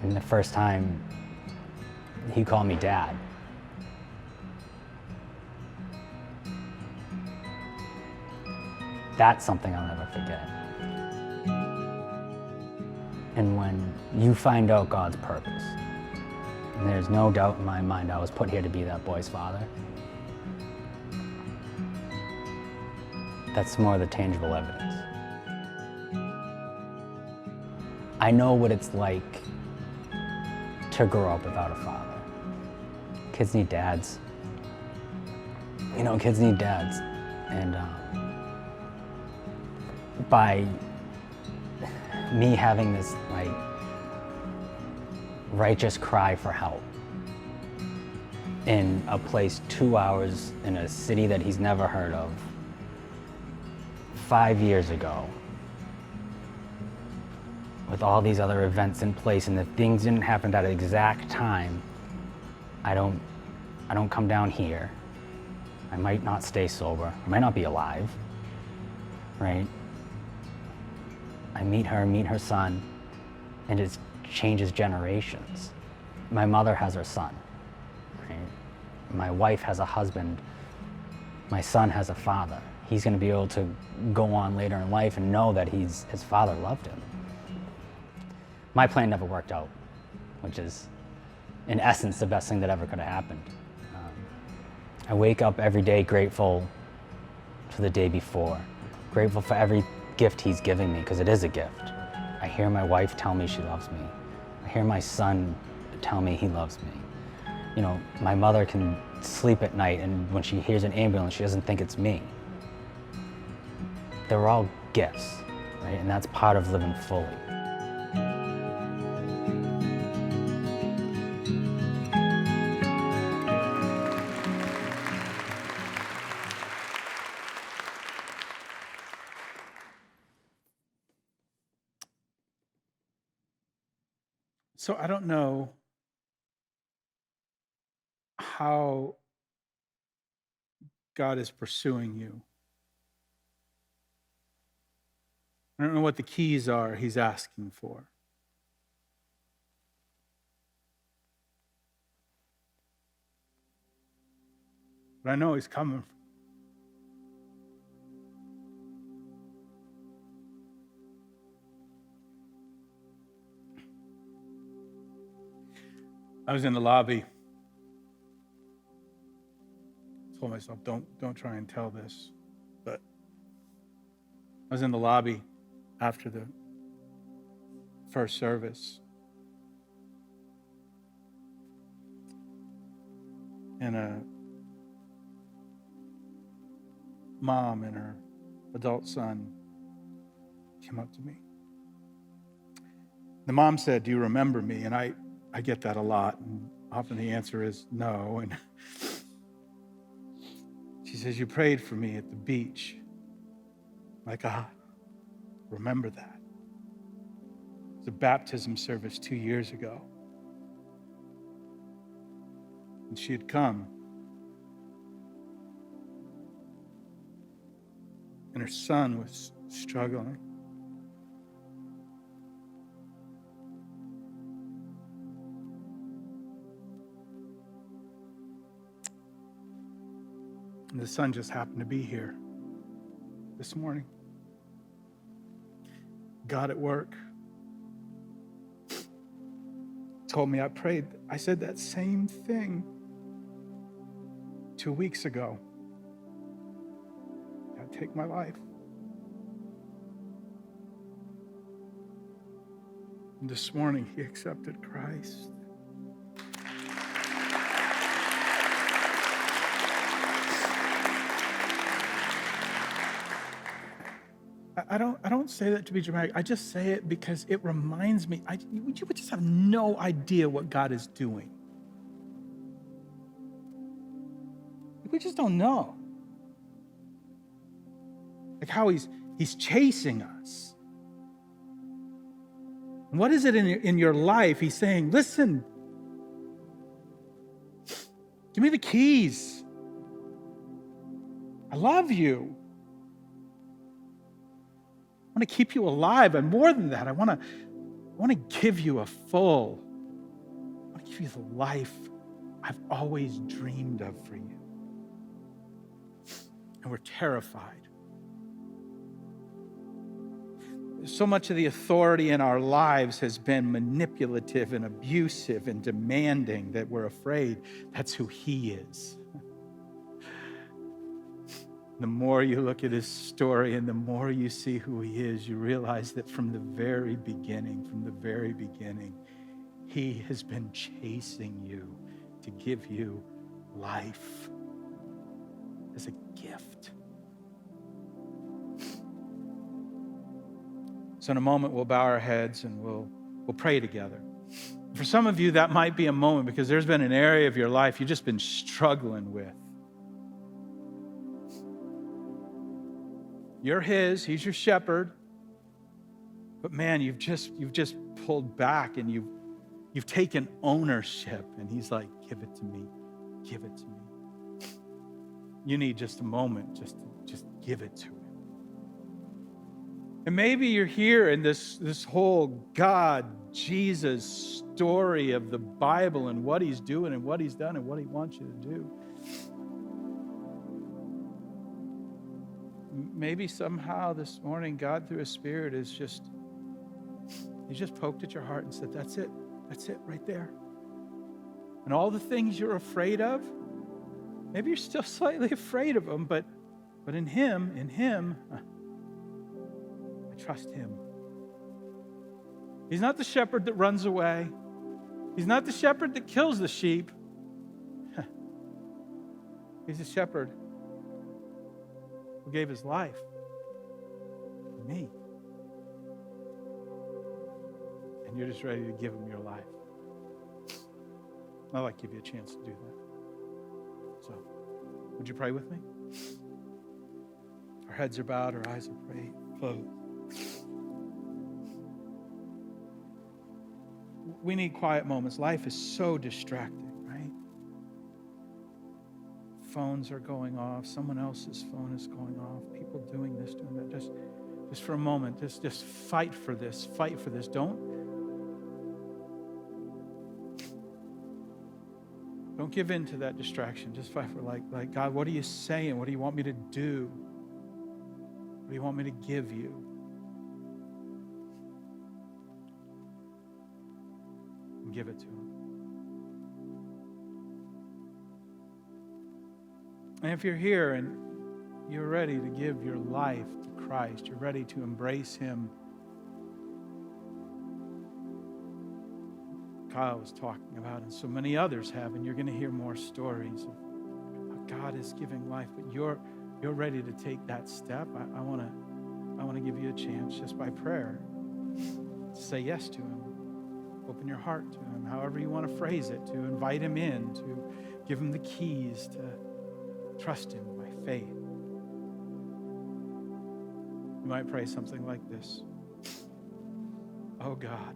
Speaker 5: And the first time he called me dad. That's something I'll never forget. And when you find out God's purpose, and there's no doubt in my mind I was put here to be that boy's father, that's more the tangible evidence. I know what it's like to grow up without a father. Kids need dads. You know, kids need dads. And by me having this like righteous cry for help in a place 2 hours in a city that he's never heard of 5 years ago, with all these other events in place, and the things didn't happen at that exact time, I don't come down here. I might not stay sober. I might not be alive, right? I meet her son, and it changes generations. My mother has her son, right? My wife has a husband. My son has a father. He's gonna be able to go on later in life and know that his father loved him. My plan never worked out, which is, in essence, the best thing that ever could have happened. I wake up every day grateful for the day before, grateful for every gift he's giving me, because it is a gift. I hear my wife tell me she loves me. I hear my son tell me he loves me. You know, my mother can sleep at night, and when she hears an ambulance, she doesn't think it's me. They're all gifts, right? And that's part of living fully.
Speaker 4: So I don't know how God is pursuing you. I don't know what the keys are he's asking for. But I know he's coming. I was in the lobby. Told myself, don't try and tell this. But I was in the lobby after the first service. And a mom and her adult son came up to me. The mom said, "Do you remember me?" And I get that a lot, and often the answer is no. And she says, "You prayed for me at the beach." My God, remember that. It was a baptism service 2 years ago. And she had come. And her son was struggling. And the son just happened to be here this morning. God at work told me I said that same thing 2 weeks ago. God, take my life. And this morning he accepted Christ. I don't say that to be dramatic. I just say it because it reminds me, you just have no idea what God is doing. We just don't know. Like how he's chasing us. And what is it in your life? He's saying, listen, give me the keys. I love you. I want to keep you alive. And more than that, I want to give you I want to give you the life I've always dreamed of for you. And we're terrified. So much of the authority in our lives has been manipulative and abusive and demanding that we're afraid that's who he is. The more you look at his story and the more you see who he is, you realize that from the very beginning, he has been chasing you to give you life as a gift. So in a moment, we'll bow our heads and we'll pray together. For some of you, that might be a moment because there's been an area of your life you've just been struggling with. You're his, he's your shepherd. But man, you've just pulled back and you've taken ownership. And he's like, give it to me. Give it to me. You need just a moment just give it to him. And maybe you're here in this whole God, Jesus story of the Bible and what he's doing and what he's done and what he wants you to do. Maybe somehow this morning, God through his Spirit he's just poked at your heart and said, that's it right there. And all the things you're afraid of, maybe you're still slightly afraid of them, but in him, I trust him. He's not the shepherd that runs away. He's not the shepherd that kills the sheep. He's a shepherd who gave his life for me. And you're just ready to give him your life. I'd like to give you a chance to do that. So, would you pray with me? Our heads are bowed, our eyes are closed. We need quiet moments. Life is so distracting, right? Phones are going off. Someone else's phone is going off. People doing this, doing that. Just for a moment, just fight for this. Fight for this. Don't give in to that distraction. Just fight for like God, what are you saying? What do you want me to do? What do you want me to give you? And give it to him. And if you're here and you're ready to give your life to Christ, you're ready to embrace him, Kyle was talking about, and so many others have, and you're going to hear more stories of how God is giving life, but you're ready to take that step. I want to give you a chance just by prayer to say yes to him. Open your heart to him, however you want to phrase it, to invite him in, to give him the keys, to trust him by faith. You might pray something like this. Oh God,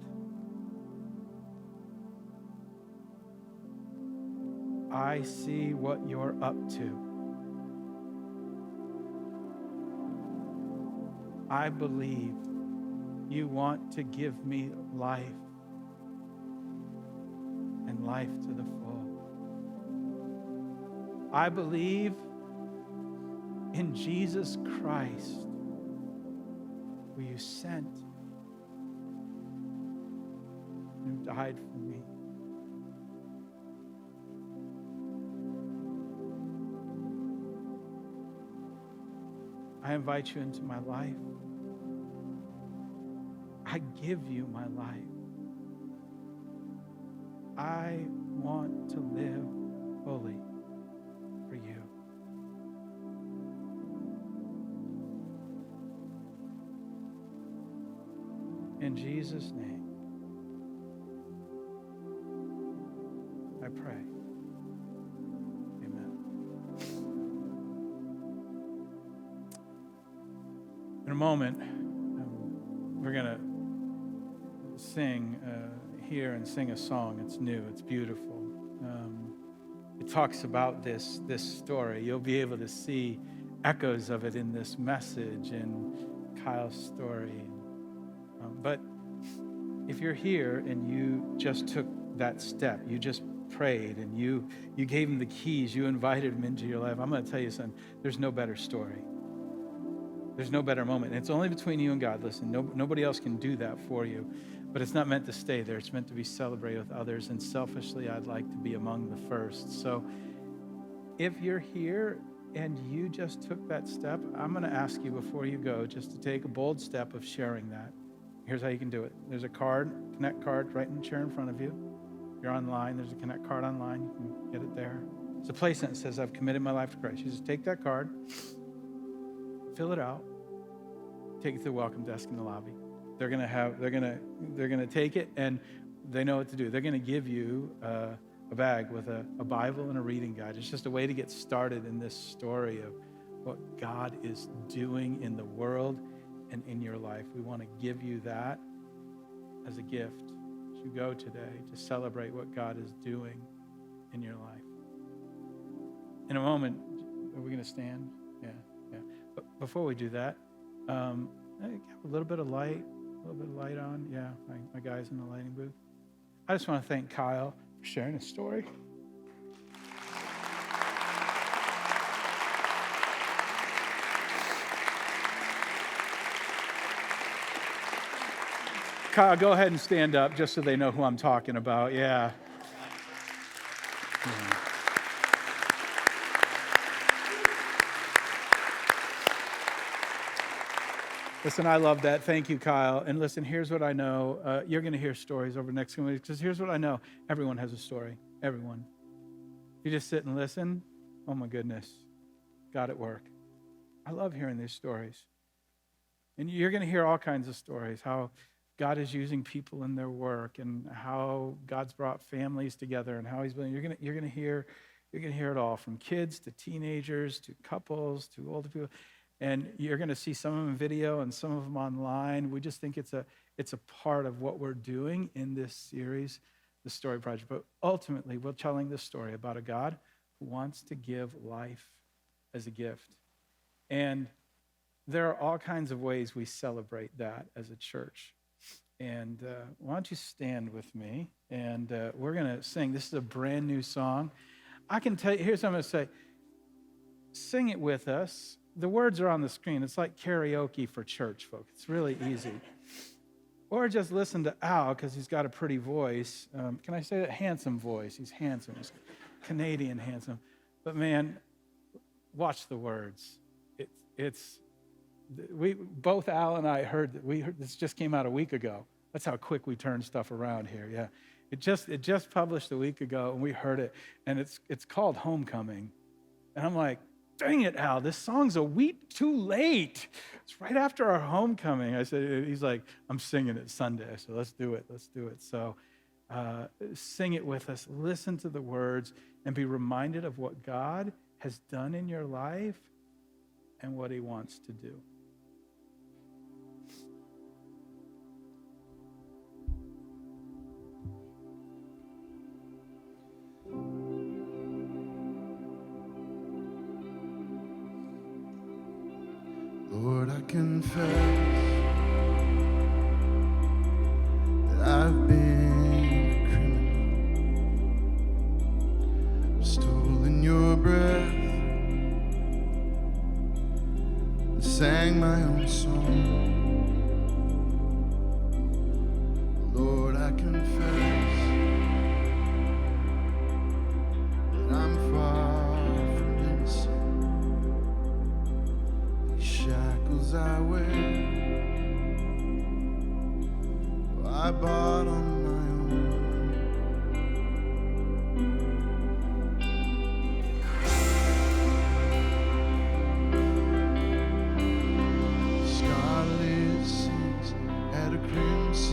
Speaker 4: I see what you're up to. I believe you want to give me life and life to the full. I believe in Jesus Christ, who you sent, who died for me. I invite you into my life. I give you my life. I want to live fully for you. In Jesus' name, I pray. Amen. In a moment, we're going to sing here and sing a song. It's new. It's beautiful. It talks about this story. You'll be able to see echoes of it in this message and Kyle's story. But if you're here and you just took that step, you just prayed and you gave him the keys, you invited him into your life, I'm going to tell you something. There's no better story. There's no better moment. It's only between you and God. Listen, nobody else can do that for you. But it's not meant to stay there. It's meant to be celebrated with others. And selfishly, I'd like to be among the first. So if you're here and you just took that step, I'm going to ask you before you go just to take a bold step of sharing that. Here's how you can do it. There's a card, Connect card, right in the chair in front of you. If you're online, there's a Connect card online. You can get it there. It's a place that says, I've committed my life to Christ. You just take that card, fill it out, take it to the welcome desk in the lobby. They're gonna take it, and they know what to do. They're gonna give you a bag with a Bible and a reading guide. It's just a way to get started in this story of what God is doing in the world and in your life. We want to give you that as a gift as you go today to celebrate what God is doing in your life. In a moment, are we gonna stand? Yeah. But before we do that, a little bit of light. A little bit of light on. Yeah, my guys in the lighting booth. I just want to thank Kyle for sharing his story. Kyle, go ahead and stand up just so they know who I'm talking about. Yeah. Listen, I love that. Thank you, Kyle. And listen, here's what I know. You're going to hear stories over the next few weeks, because here's what I know. Everyone has a story. Everyone. If you just sit and listen, oh my goodness, God at work. I love hearing these stories. And you're going to hear all kinds of stories, how God is using people in their work and how God's brought families together and how he's building. You're going to hear it all, from kids to teenagers to couples to older people. And you're going to see some of them in video and some of them online. We just think it's a part of what we're doing in this series, the Story Project. But ultimately, we're telling this story about a God who wants to give life as a gift. And there are all kinds of ways we celebrate that as a church. And why don't you stand with me? And we're going to sing. This is a brand new song. I can tell you, here's what I'm going to say. Sing it with us. The words are on the screen. It's like karaoke for church folk. It's really easy. Or just listen to Al, because he's got a pretty voice. Can I say that? Handsome voice. He's handsome. He's Canadian handsome. But man, watch the words. Both Al and I heard this just came out a week ago. That's how quick we turn stuff around here. Yeah, it just published a week ago, and we heard it, and it's called Homecoming, and I'm like, dang it, Al, this song's a week too late. It's right after our homecoming. He's like, I'm singing it Sunday. I said, let's do it. So sing it with us. Listen to the words and be reminded of what God has done in your life and what he wants to do.
Speaker 2: Lord, I confess that I've been a criminal. I've stolen your breath, and sang my own song. Lord, I confess that I'm far from innocent. Shackles I wear, I bought on my own. Scarlet seas had a crimson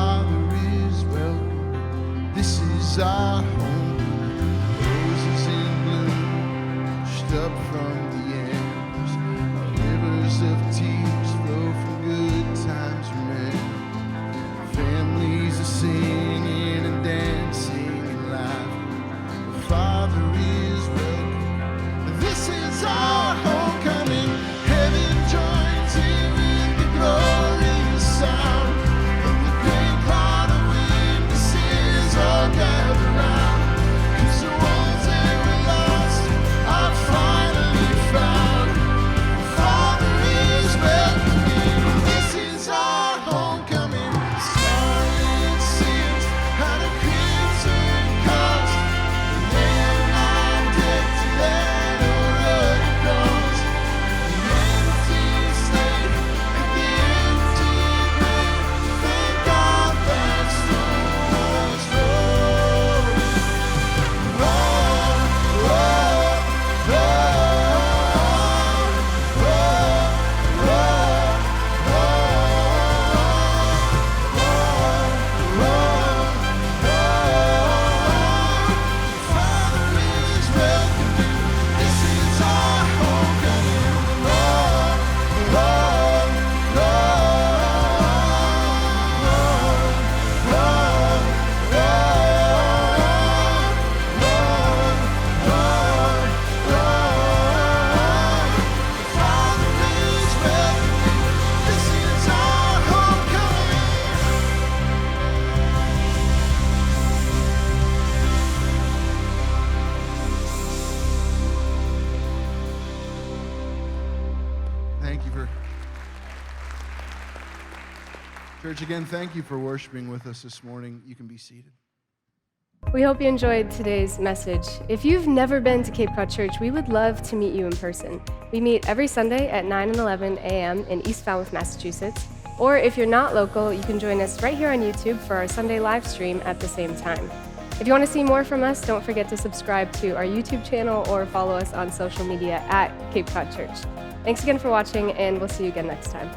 Speaker 2: Father is welcome. This is our home. Roses in bloom, washed up from the embers. Rivers of tears flow from good times remembered. Families are singing and dancing and laughing. The Father is welcome. This is our homecoming. Heaven joins in with the glorious sound. And the great cloud of witnesses all gather round. 'Cause the ones that were lost are finally found. The Father is welcoming. This is our homecoming. Scarlet sings out of crimson comes. The Lamb not dead to let already comes. The empty slate and the empty grave. Thank God that stone was rolled. Oh, oh, oh, Father is welcoming. This is our homecoming. Father is welcoming. This is our homecoming. Thank you for church again. Thank you for worshiping with us this morning. You can be seated.
Speaker 1: We hope you enjoyed today's message. If you've never been to Cape Cod Church, we would love to meet you in person. We meet every Sunday at 9 and 11 a.m. in East Falmouth, Massachusetts. Or if you're not local, you can join us right here on YouTube for our Sunday live stream at the same time. If you want to see more from us, don't forget to subscribe to our YouTube channel or follow us on social media at Cape Cod Church. Thanks again for watching, and we'll see you again next time.